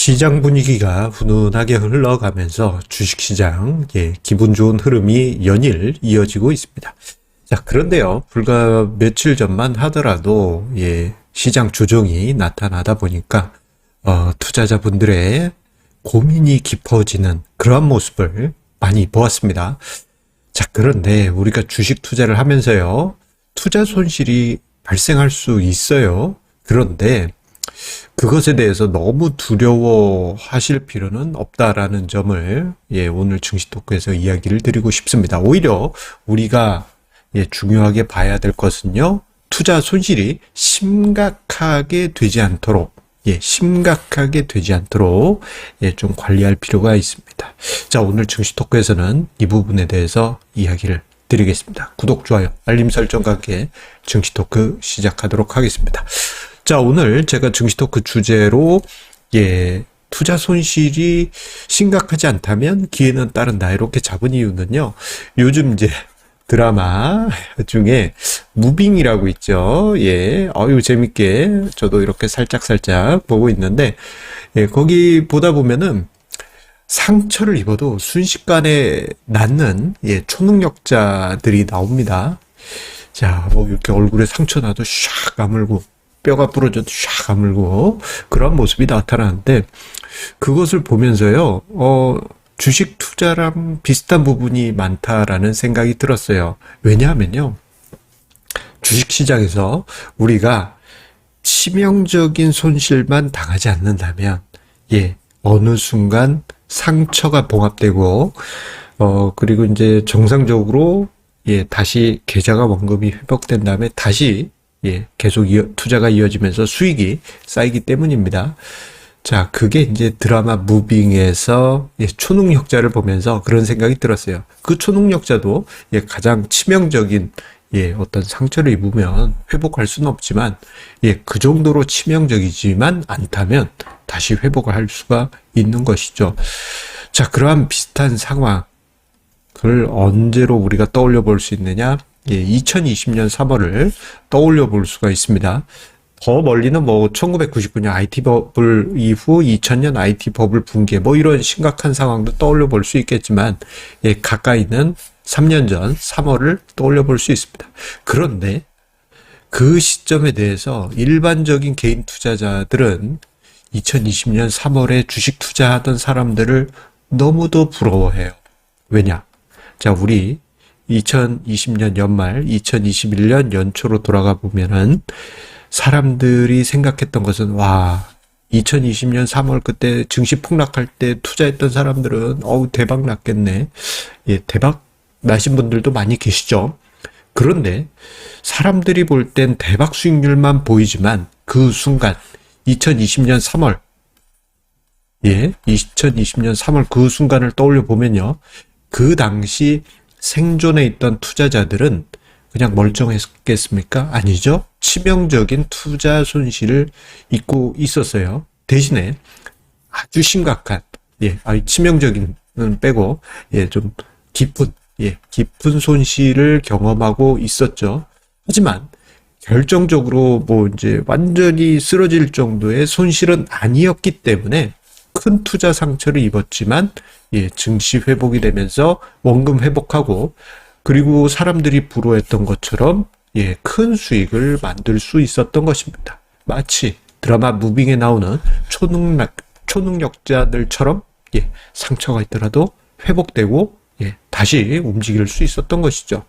시장 분위기가 훈훈하게 흘러가면서 주식시장, 기분 좋은 흐름이 연일 이어지고 있습니다. 자, 그런데요, 불과 며칠 전만 하더라도, 시장 조정이 나타나다 보니까, 투자자분들의 고민이 깊어지는 그러한 모습을 많이 보았습니다. 자, 그런데 우리가 주식 투자를 하면서요, 투자 손실이 발생할 수 있어요. 그런데 그것에 대해서 너무 두려워하실 필요는 없다라는 점을 오늘 증시 토크에서 이야기를 드리고 싶습니다. 오히려 우리가 중요하게 봐야 될 것은요, 투자 손실이 심각하게 되지 않도록 좀 관리할 필요가 있습니다. 자, 오늘 증시 토크에서는 이 부분에 대해서 이야기를 드리겠습니다. 구독, 좋아요, 알림 설정과 함께 증시 토크 시작하도록 하겠습니다. 자, 오늘 제가 증시 토크 주제로 투자 손실이 심각하지 않다면 기회는 따른다 이렇게 잡은 이유는요, 요즘 이제 드라마 중에 무빙이라고 있죠. 재밌게 저도 이렇게 살짝 보고 있는데, 거기 보다 보면은 상처를 입어도 순식간에 낫는 초능력자들이 나옵니다. 자, 이렇게 얼굴에 상처 나도 샥 아물고, 뼈가 부러져도 샥 아물고, 그런 모습이 나타나는데, 그것을 보면서요, 주식 투자랑 비슷한 부분이 많다라는 생각이 들었어요. 왜냐하면요, 주식 시장에서 우리가 치명적인 손실만 당하지 않는다면, 어느 순간 상처가 봉합되고, 그리고 이제 정상적으로, 다시 계좌가 원금이 회복된 다음에 다시, 계속 투자가 이어지면서 수익이 쌓이기 때문입니다. 자, 그게 이제 드라마 무빙에서 초능력자를 보면서 그런 생각이 들었어요. 그 초능력자도 가장 치명적인 어떤 상처를 입으면 회복할 수는 없지만, 그 정도로 치명적이지만 않다면 다시 회복을 할 수가 있는 것이죠. 자, 그러한 비슷한 상황을 언제로 우리가 떠올려 볼 수 있느냐? 2020년 3월을 떠올려 볼 수가 있습니다. 더 멀리는 1999년 IT 버블 이후 2000년 IT 버블 붕괴 이런 심각한 상황도 떠올려 볼 수 있겠지만, 가까이는 3년 전 3월을 떠올려 볼 수 있습니다. 그런데 그 시점에 대해서 일반적인 개인 투자자들은 2020년 3월에 주식 투자하던 사람들을 너무도 부러워해요. 왜냐? 자, 우리 2020년 연말, 2021년 연초로 돌아가 보면은 사람들이 생각했던 것은, 2020년 3월 그때 증시 폭락할 때 투자했던 사람들은 대박 났겠네. 대박 나신 분들도 많이 계시죠. 그런데 사람들이 볼 땐 대박 수익률만 보이지만 그 순간 2020년 3월 2020년 3월 그 순간을 떠올려 보면요, 그 당시 생존해 있던 투자자들은 그냥 멀쩡했겠습니까? 아니죠. 치명적인 투자 손실을 입고 있었어요. 대신에 아주 심각한, 치명적인 빼고, 좀 깊은 손실을 경험하고 있었죠. 하지만 결정적으로 이제 완전히 쓰러질 정도의 손실은 아니었기 때문에 큰 투자 상처를 입었지만, 증시 회복이 되면서 원금 회복하고, 그리고 사람들이 부러워했던 것처럼 큰 수익을 만들 수 있었던 것입니다. 마치 드라마 무빙에 나오는 초능력자들처럼 상처가 있더라도 회복되고 다시 움직일 수 있었던 것이죠.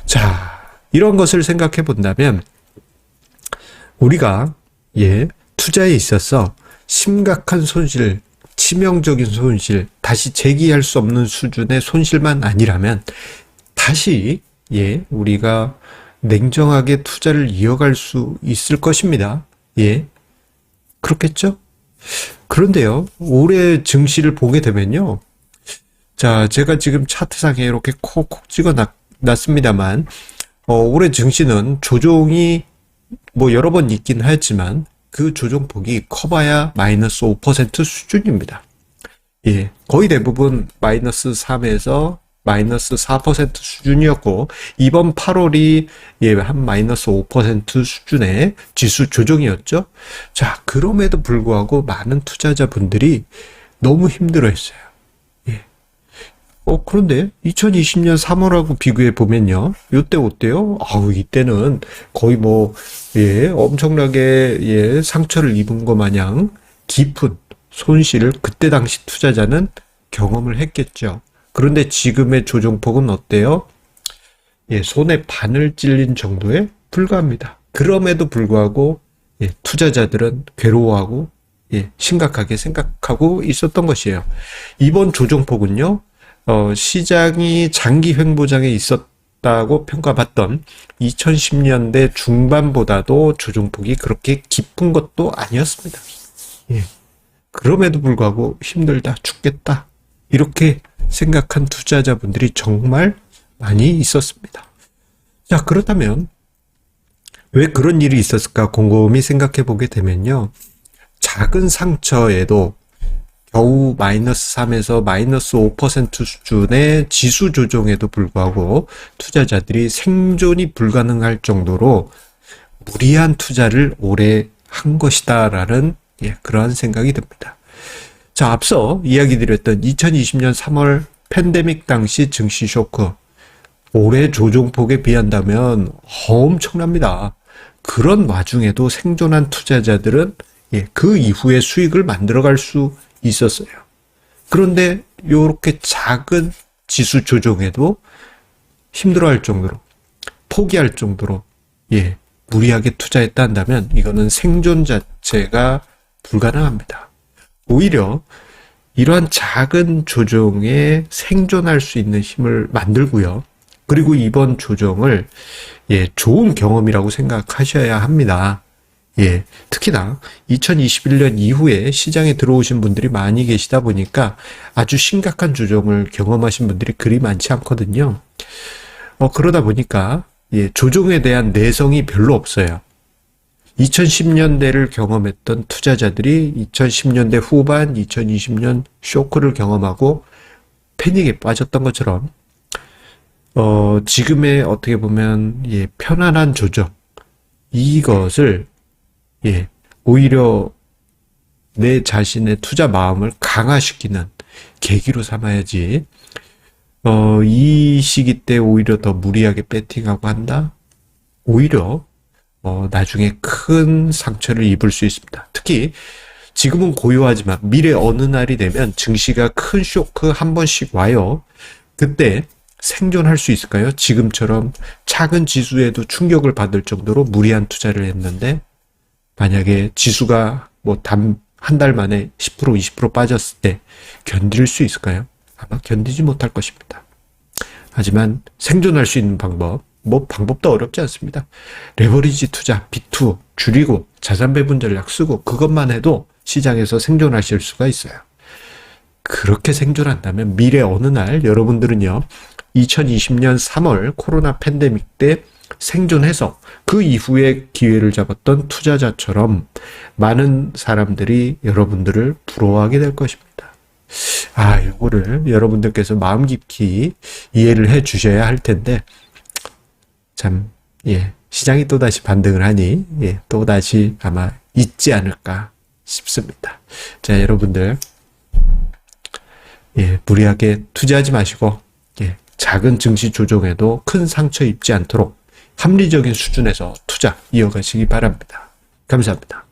자, 이런 것을 생각해 본다면 우리가 투자에 있어서 심각한 손실, 치명적인 손실, 다시 재기할 수 없는 수준의 손실만 아니라면 다시 우리가 냉정하게 투자를 이어갈 수 있을 것입니다. 그렇겠죠? 그런데요, 올해 증시를 보게 되면요, 자, 제가 지금 차트상에 이렇게 콕콕 찍어 놨습니다만, 올해 증시는 조종이 여러 번 있긴 하지만 그 조종폭이 커봐야 -5% 수준입니다. 거의 대부분 -3에서 마이너스 4% 수준이었고, 이번 8월이 한 마이너스 5% 수준의 지수 조정이었죠. 자, 그럼에도 불구하고 많은 투자자분들이 너무 힘들어했어요. 그런데 2020년 3월하고 비교해 보면요. 이때 어때요? 이때는 거의 엄청나게 상처를 입은 것 마냥 깊은 손실을 그때 당시 투자자는 경험을 했겠죠. 그런데 지금의 조정폭은 어때요? 손에 바늘 찔린 정도에 불과합니다. 그럼에도 불구하고 투자자들은 괴로워하고 심각하게 생각하고 있었던 것이에요. 이번 조정폭은요. 시장이 장기 횡보장에 있었다고 평가받던 2010년대 중반보다도 조정폭이 그렇게 깊은 것도 아니었습니다. 그럼에도 불구하고 힘들다, 죽겠다 이렇게 생각한 투자자분들이 정말 많이 있었습니다. 자, 그렇다면 왜 그런 일이 있었을까 곰곰이 생각해 보게 되면요. 작은 상처에도 겨우 마이너스 3에서 마이너스 5% 수준의 지수 조정에도 불구하고 투자자들이 생존이 불가능할 정도로 무리한 투자를 오래 한 것이다라는 그러한 생각이 듭니다. 자, 앞서 이야기 드렸던 2020년 3월 팬데믹 당시 증시 쇼크, 올해 조정폭에 비한다면 엄청납니다. 그런 와중에도 생존한 투자자들은 그 이후에 수익을 만들어갈 수 있었어요. 그런데 이렇게 작은 지수 조정에도 힘들어할 정도로, 포기할 정도로 무리하게 투자했다 한다면 이거는 생존 자체가 불가능합니다. 오히려 이러한 작은 조정에 생존할 수 있는 힘을 만들고요. 그리고 이번 조정을 좋은 경험이라고 생각하셔야 합니다. 특히나 2021년 이후에 시장에 들어오신 분들이 많이 계시다 보니까 아주 심각한 조정을 경험하신 분들이 그리 많지 않거든요. 그러다 보니까 조정에 대한 내성이 별로 없어요. 2010년대를 경험했던 투자자들이 2010년대 후반, 2020년 쇼크를 경험하고 패닉에 빠졌던 것처럼 지금의 어떻게 보면 편안한 조정, 이것을 오히려 내 자신의 투자 마음을 강화시키는 계기로 삼아야지 이 시기 때 오히려 더 무리하게 배팅하고 한다? 오히려 나중에 큰 상처를 입을 수 있습니다. 특히 지금은 고요하지만 미래 어느 날이 되면 증시가 큰 쇼크 한 번씩 와요. 그때 생존할 수 있을까요? 지금처럼 작은 지수에도 충격을 받을 정도로 무리한 투자를 했는데 만약에 지수가 한 달 만에 10%, 20% 빠졌을 때 견딜 수 있을까요? 아마 견디지 못할 것입니다. 하지만 생존할 수 있는 방법도 어렵지 않습니다. 레버리지 투자, B2 줄이고 자산 배분 전략 쓰고 그것만 해도 시장에서 생존하실 수가 있어요. 그렇게 생존한다면 미래 어느 날 여러분들은요, 2020년 3월 코로나 팬데믹 때 생존해서 그 이후에 기회를 잡았던 투자자처럼 많은 사람들이 여러분들을 부러워하게 될 것입니다. 이거를 여러분들께서 마음 깊이 이해를 해 주셔야 할 텐데, 시장이 또다시 반등을 하니, 또다시 아마 있지 않을까 싶습니다. 자, 여러분들, 무리하게 투자하지 마시고, 작은 증시 조정에도 큰 상처 입지 않도록 합리적인 수준에서 투자 이어가시기 바랍니다. 감사합니다.